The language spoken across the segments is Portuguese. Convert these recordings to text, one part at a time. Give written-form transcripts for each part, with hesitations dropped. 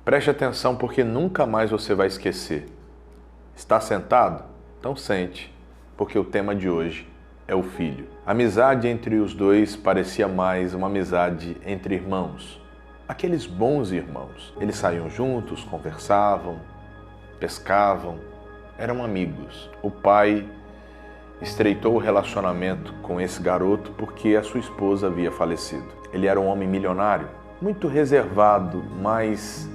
Preste atenção porque nunca mais você vai esquecer. Está sentado? Então sente, porque o tema de hoje é o filho. A amizade entre os dois parecia mais uma amizade entre irmãos. Aqueles bons irmãos. Eles saíam juntos, conversavam, pescavam, eram amigos. O pai estreitou o relacionamento com esse garoto porque a sua esposa havia falecido. Ele era um homem milionário, muito reservado, mas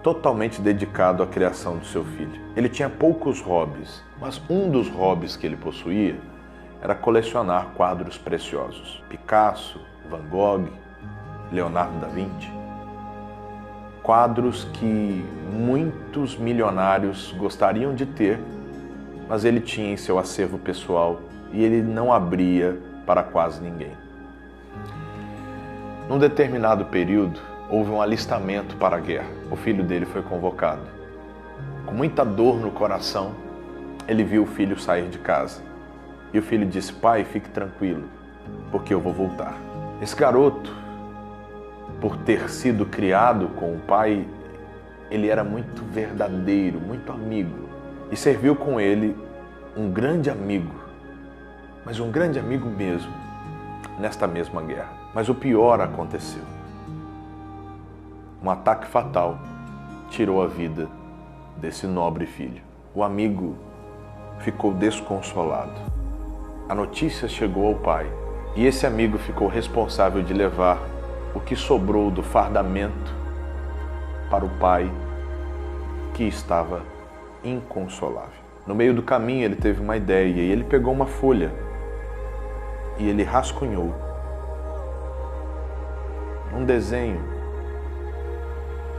totalmente dedicado à criação do seu filho. Ele tinha poucos hobbies, mas um dos hobbies que ele possuía era colecionar quadros preciosos. Picasso, Van Gogh, Leonardo da Vinci. Quadros que muitos milionários gostariam de ter, mas ele tinha em seu acervo pessoal e ele não abria para quase ninguém. Num determinado período, houve um alistamento para a guerra. O filho dele foi convocado. Com muita dor no coração, ele viu o filho sair de casa. E o filho disse: pai, fique tranquilo, porque eu vou voltar. Esse garoto, por ter sido criado com o pai, ele era muito verdadeiro, muito amigo. E serviu com ele um grande amigo, mas um grande amigo mesmo, nesta mesma guerra. Mas o pior aconteceu. Um ataque fatal tirou a vida desse nobre filho. O amigo ficou desconsolado. A notícia chegou ao pai e esse amigo ficou responsável de levar o que sobrou do fardamento para o pai, que estava inconsolável. No meio do caminho ele teve uma ideia e ele pegou uma folha e ele rascunhou um desenho,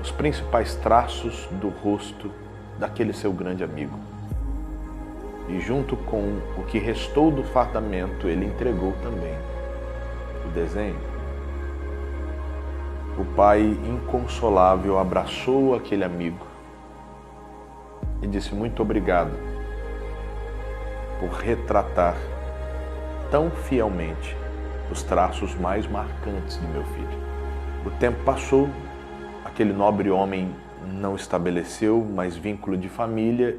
os principais traços do rosto daquele seu grande amigo. E junto com o que restou do fardamento, ele entregou também o desenho. O pai, inconsolável, abraçou aquele amigo e disse: muito obrigado por retratar tão fielmente os traços mais marcantes do meu filho. O tempo passou, aquele nobre homem não estabeleceu mais vínculo de família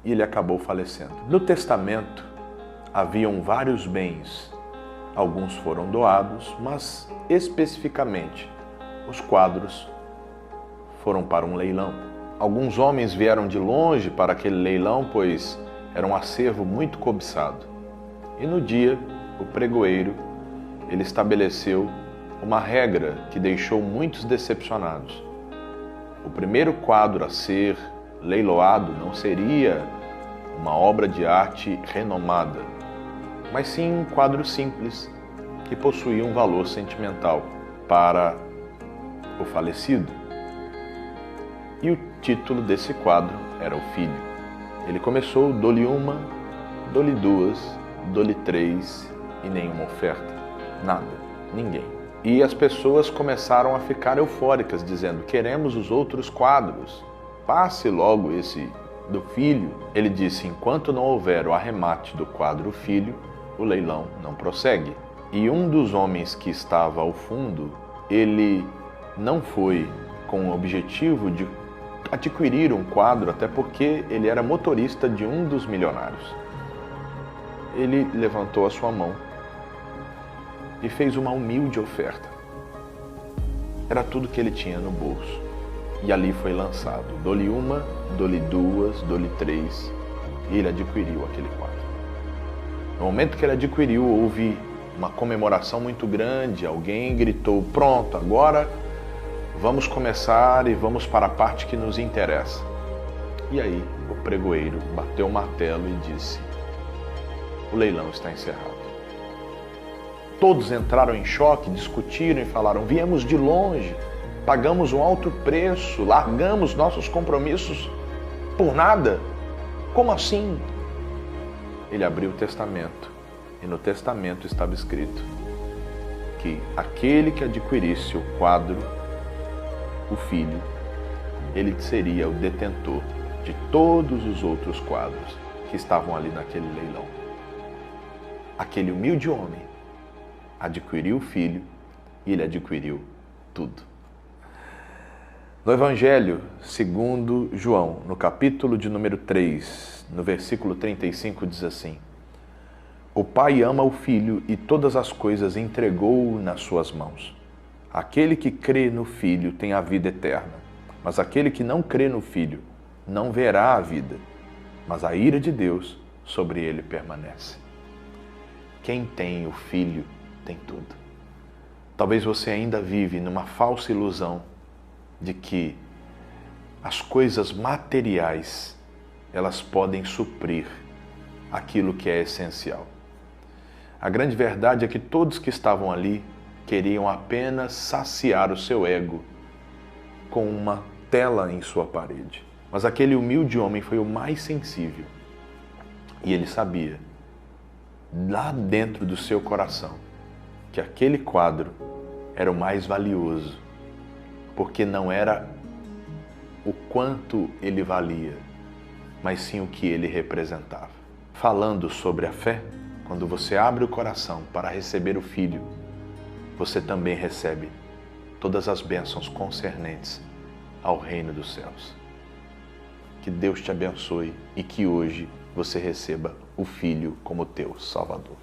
e ele acabou falecendo. No testamento haviam vários bens, alguns foram doados, mas especificamente os quadros foram para um leilão. Alguns homens vieram de longe para aquele leilão, pois era um acervo muito cobiçado. E no dia, o pregoeiro, ele estabeleceu uma regra que deixou muitos decepcionados. O primeiro quadro a ser leiloado não seria uma obra de arte renomada, mas sim um quadro simples que possuía um valor sentimental para o falecido. E o título desse quadro era O Filho. Ele começou: dou-lhe uma, dou-lhe duas, dou-lhe três, e nenhuma oferta. Nada, ninguém. E as pessoas começaram a ficar eufóricas, dizendo: queremos os outros quadros, passe logo esse do filho. Ele disse: enquanto não houver o arremate do quadro Filho, o leilão não prossegue. E um dos homens que estava ao fundo, ele não foi com o objetivo de adquirir um quadro, até porque ele era motorista de um dos milionários. Ele levantou a sua mão e fez uma humilde oferta. Era tudo que ele tinha no bolso. E ali foi lançado: dou-lhe uma, dou-lhe duas, dou-lhe três. E ele adquiriu aquele quadro. No momento que ele adquiriu, houve uma comemoração muito grande. Alguém gritou: pronto, agora vamos começar e vamos para a parte que nos interessa. E aí o pregoeiro bateu o martelo e disse: o leilão está encerrado. Todos entraram em choque, discutiram e falaram: viemos de longe, pagamos um alto preço, largamos nossos compromissos por nada. Como assim? Ele abriu o testamento e no testamento estava escrito que aquele que adquirisse o quadro, o filho, ele seria o detentor de todos os outros quadros que estavam ali naquele leilão. Aquele humilde homem adquiriu o filho e ele adquiriu tudo. No Evangelho segundo João, no capítulo de número 3, no versículo 35, diz assim: O Pai ama o Filho e todas as coisas entregou nas suas mãos. Aquele que crê no Filho tem a vida eterna, mas aquele que não crê no Filho não verá a vida, mas a ira de Deus sobre ele permanece. Quem tem o Filho tem tudo. Talvez você ainda vive numa falsa ilusão de que as coisas materiais, elas podem suprir aquilo que é essencial. A grande verdade é que todos que estavam ali queriam apenas saciar o seu ego com uma tela em sua parede. Mas aquele humilde homem foi o mais sensível. E ele sabia, lá dentro do seu coração, que aquele quadro era o mais valioso, porque não era o quanto ele valia, mas sim o que ele representava. Falando sobre a fé, quando você abre o coração para receber o Filho, você também recebe todas as bênçãos concernentes ao reino dos céus. Que Deus te abençoe e que hoje você receba o Filho como teu Salvador.